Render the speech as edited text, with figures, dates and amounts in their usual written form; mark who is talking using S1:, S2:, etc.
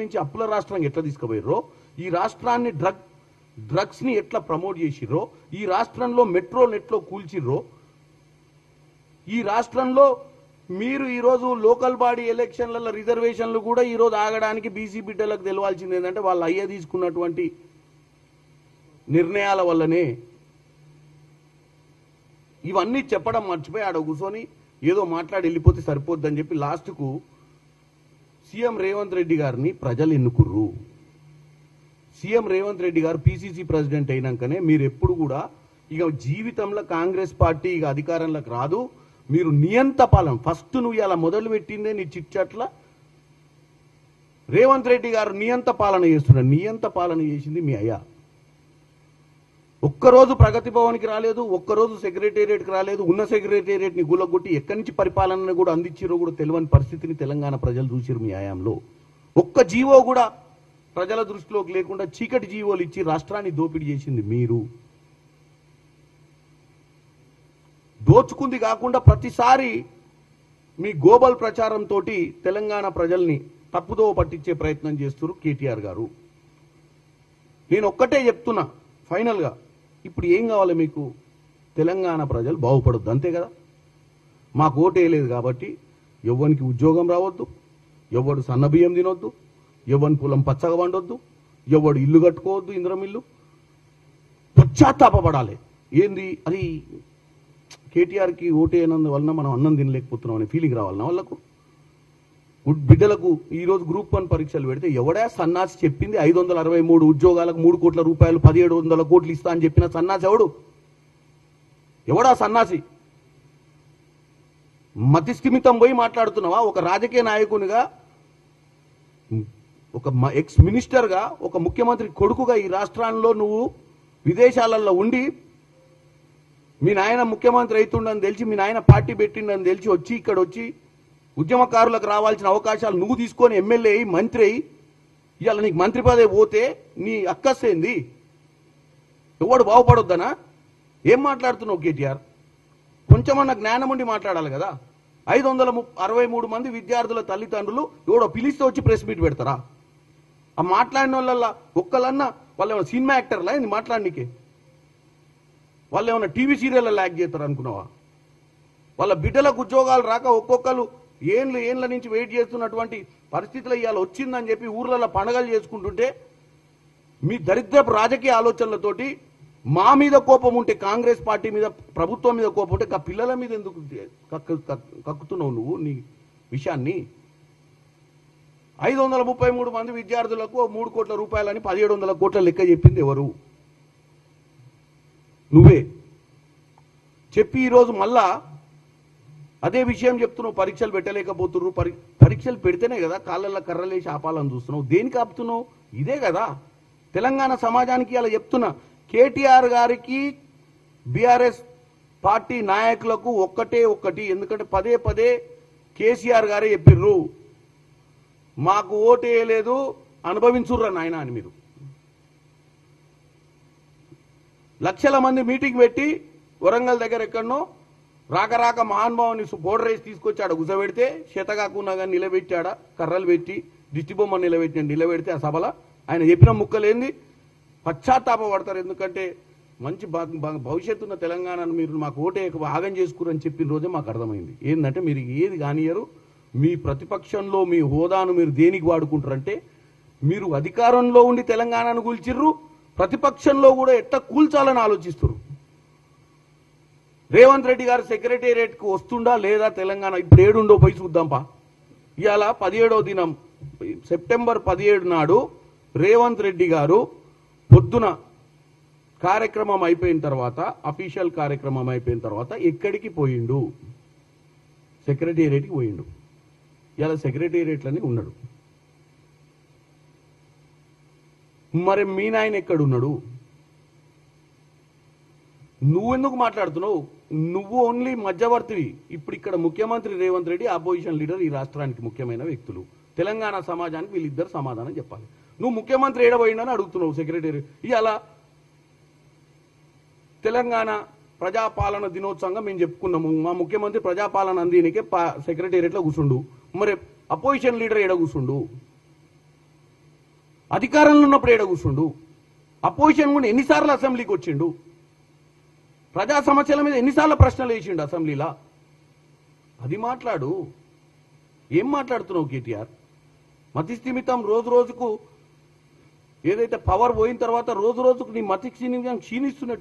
S1: నుంచి అప్పుల రాష్ట్రానికి ఎట్లా తీసుకుపోయారో, ఈ రాష్ట్రాన్ని డ్రగ్స్ ని ఎట్లా ప్రమోట్ చేసిర్రో, ఈ రాష్ట్రంలో మెట్రో నెట్లో కూల్చిర్రో, ఈ రాష్ట్రంలో మీరు ఈరోజు లోకల్ బాడీ ఎలక్షన్లలో రిజర్వేషన్లు కూడా ఈరోజు ఆగడానికి బీసీ బిడ్డలకు తెలవాల్సింది ఏంటంటే వాళ్ళు అయ్యే తీసుకున్నటువంటి నిర్ణయాల వల్లనే. ఇవన్నీ చెప్పడం మర్చిపోయి ఆడ కూర్చొని ఏదో మాట్లాడి వెళ్ళిపోతే సరిపోద్దని చెప్పి లాస్ట్కు సీఎం రేవంత్ రెడ్డి గారిని ప్రజలు ఎన్నుకుర్రు. సీఎం రేవంత్ రెడ్డి గారు పీసీసీ ప్రెసిడెంట్ అయినాకనే మీరు ఎప్పుడు కూడా ఇక జీవితంలో కాంగ్రెస్ పార్టీ ఇక అధికారంలోకి రాదు, మీరు నియంత పాలన ఫస్ట్ నువ్వు ఇలా మొదలు పెట్టిందే నీ చిట్చట్ల రేవంత్ రెడ్డి గారు నియంత పాలన చేస్తున్నారు. నియంత పాలన చేసింది మీ అయ్యా. ఒక్కరోజు ప్రగతి భవన్కి రాలేదు, ఒక్కరోజు సెక్రటేరియట్కి రాలేదు, ఉన్న సెక్రటేరియట్ని గుల్లగొట్టి ఎక్కడి నుంచి పరిపాలనను కూడా అందించారో కూడా తెలియని పరిస్థితిని తెలంగాణ ప్రజలు చూసారు మీ హయాంలో. ఒక్క జీవో కూడా ప్రజల దృష్టిలోకి లేకుండా చీకటి జీవోలు ఇచ్చి రాష్ట్రాన్ని దోపిడీ చేసింది మీరు. దోచుకుంది కాకుండా ప్రతిసారి మీ గోబల్ ప్రచారంతో తెలంగాణ ప్రజల్ని తప్పుదో పట్టించే ప్రయత్నం చేస్తున్నారు కేటీఆర్ గారు. నేను ఒక్కటే చెప్తున్నా ఫైనల్గా, ఇప్పుడు ఏం కావాలి మీకు? తెలంగాణ ప్రజలు బాగుపడొద్దు, అంతే కదా. మాకు ఓటేయలేదు కాబట్టి ఎవ్వరికి ఉద్యోగం రావద్దు, ఎవడు సన్నబియ్యం తినొద్దు, ఎవరి పొలం పచ్చగా వండొద్దు, ఎవడు ఇల్లు కట్టుకోవద్దు, ఇంద్రం ఇల్లు. పశ్చాత్తాపడాలి. ఏంది అది? కేటీఆర్కి ఓటేయనందు వలన మనం అన్నం తినలేకపోతున్నాం అనే ఫీలింగ్ రావాలన్నా వాళ్ళకు? బిడ్డలకు ఈరోజు గ్రూప్ 1 పరీక్షలు పెడితే ఎవడా సన్నాసి చెప్పింది 563 ఉద్యోగాలకు 3 కోట్ల రూపాయలు 1700 కోట్లు ఇస్తా అని చెప్పిన సన్నాసి ఎవడా సన్నాసి? మతిస్థిమితం పోయి మాట్లాడుతున్నావా? ఒక రాజకీయ నాయకునిగా, ఒక ఎక్స్ మినిస్టర్గా, ఒక ముఖ్యమంత్రి కొడుకుగా ఈ రాష్ట్రాల్లో నువ్వు విదేశాలలో ఉండి మీ నాయన ముఖ్యమంత్రి అవుతుండని తెలిసి, మీ నాయన పార్టీ పెట్టిండని తెలిసి వచ్చి ఇక్కడ వచ్చి ఉద్యమకారులకు రావాల్సిన అవకాశాలు నువ్వు తీసుకొని ఎమ్మెల్యే అయ్యి మంత్రి అయ్యి ఇవాళ నీకు మంత్రి పదవి పోతే నీ అక్కసేంది? ఎవడు బాగుపడొద్దనా? ఏం మాట్లాడుతున్నావు కేటీఆర్? కొంచెమన్నా జ్ఞానం ఉండి మాట్లాడాలి కదా. 563 మంది విద్యార్థుల తల్లిదండ్రులు ఎవడో పిలిస్తే వచ్చి ప్రెస్ మీట్ పెడతారా? ఆ మాట్లాడిన వాళ్ళ ఒక్కలన్నా వాళ్ళు ఏమైనా సినిమా యాక్టర్లా ఇది మాట్లాడనీకే? వాళ్ళు ఏమైనా టీవీ సీరియల్లో యాక్ట్ చేస్తారు అనుకున్నావా? వాళ్ళ బిడ్డలకు ఉద్యోగాలు రాక ఒక్కొక్కరు ఏళ్ళ నుంచి వెయిట్ చేస్తున్నటువంటి పరిస్థితులు ఇవాళ వచ్చిందని చెప్పి ఊర్లలో పండగలు చేసుకుంటుంటే మీ దరిద్రపు రాజకీయ ఆలోచనలతోటి మా మీద కోపం ఉంటే, కాంగ్రెస్ పార్టీ మీద, ప్రభుత్వం మీద కోపం ఉంటే ఆ పిల్లల మీద ఎందుకు కక్కుతున్నావు నువ్వు నీ విషయాన్ని? 533 మంది విద్యార్థులకు 3 కోట్ల రూపాయలని 1700 కోట్ల లెక్క చెప్పింది ఎవరు? నువ్వే చెప్పి ఈరోజు మళ్ళా అదే విషయం చెప్తున్నావు. పరీక్షలు పెట్టలేకపోతున్నారు. పరీక్షలు పెడితేనే కదా కాళ్ళల్లో కర్రలేసి ఆపాలని చూస్తున్నావు. దేనికి ఆపుతున్నావు? ఇదే కదా తెలంగాణ సమాజానికి అలా చెప్తున్నా. కేటీఆర్ గారికి, బీఆర్ఎస్ పార్టీ నాయకులకు ఒక్కటి, ఎందుకంటే పదే కేసీఆర్ గారే చెప్పిర్రు, మాకు ఓటేయలేదు అనుభవించుర్రా నాయన అని. మీరు లక్షల మంది మీటింగ్ పెట్టి వరంగల్ దగ్గర ఎక్కడనో రాక మహానుభావుని బోర్డర్ రేసి తీసుకొచ్చాడు, గుసబెడితే శతకాకున్నా కానీ నిలబెట్టాడా, కర్రలు పెట్టి దిష్టి బొమ్మ నిలబెడితే ఆ సభలో ఆయన చెప్పిన ముక్కలేంది పశ్చాత్తాపడతారు. ఎందుకంటే మంచి భవిష్యత్తున్న తెలంగాణను మీరు మాకు ఓటే ఆగం చేసుకురని చెప్పిన రోజే మాకు అర్థమైంది. ఏంటంటే మీరు ఏది కానియరు, మీ ప్రతిపక్షంలో మీ హోదాను మీరు దేనికి వాడుకుంటారంటే, మీరు అధికారంలో ఉండి తెలంగాణను కూల్చిర్రు, ప్రతిపక్షంలో కూడా ఎట్లా కూల్చాలని ఆలోచిస్తారు. రేవంత్ రెడ్డి గారు సెక్రటేరియట్కు వస్తుండా లేదా తెలంగాణ? ఇప్పుడు ఏడుండో పోయి చూద్దాంపా. ఇవాళ 17వ దినం సెప్టెంబర్ 17 నాడు రేవంత్ రెడ్డి గారు పొద్దున కార్యక్రమం అయిపోయిన తర్వాత, అఫీషియల్ కార్యక్రమం అయిపోయిన తర్వాత ఎక్కడికి పోయిండు? సెక్రటేరియట్కి పోయిండు. ఇలా సెక్రటేరియట్లని ఉన్నాడు. మరి మీ నాయన ఎక్కడున్నాడు? నువ్వెందుకు మాట్లాడుతున్నావు? నువ్వు ఓన్లీ మధ్యవర్తివి. ఇప్పుడు ఇక్కడ ముఖ్యమంత్రి రేవంత్ రెడ్డి, అపోజిషన్ లీడర్, ఈ రాష్ట్రానికి ముఖ్యమైన వ్యక్తులు. తెలంగాణ సమాజానికి వీళ్ళిద్దరు సమాధానం చెప్పాలి. నువ్వు ముఖ్యమంత్రి ఏడబోయిండని అడుగుతున్నావు సెక్రటరీ. ఇవాళ తెలంగాణ ప్రజాపాలన దినోత్సవంగా మేము చెప్పుకున్నాము. మా ముఖ్యమంత్రి ప్రజాపాలన అందినికే సెక్రటేరియట్లో కూర్చుండు. మరి అపోజిషన్ లీడర్ ఏడ కూర్చుండు? అధికారంలో ఉన్నప్పుడు ఏడ కూర్చుండు? అపోజిషన్ కూడా ఎన్నిసార్లు అసెంబ్లీకి వచ్చిండు? ప్రజా సమస్యల మీద ఎన్నిసార్లు ప్రశ్నలు వేసిండు అసెంబ్లీలా? అది మాట్లాడు. ఏం మాట్లాడుతున్నావు కేటీఆర్? మతి స్థిమితం రోజు రోజుకు ఏదైతే పవర్ పోయిన తర్వాత రోజు రోజుకు నీ మతి క్షీణిస్తున్నట్టు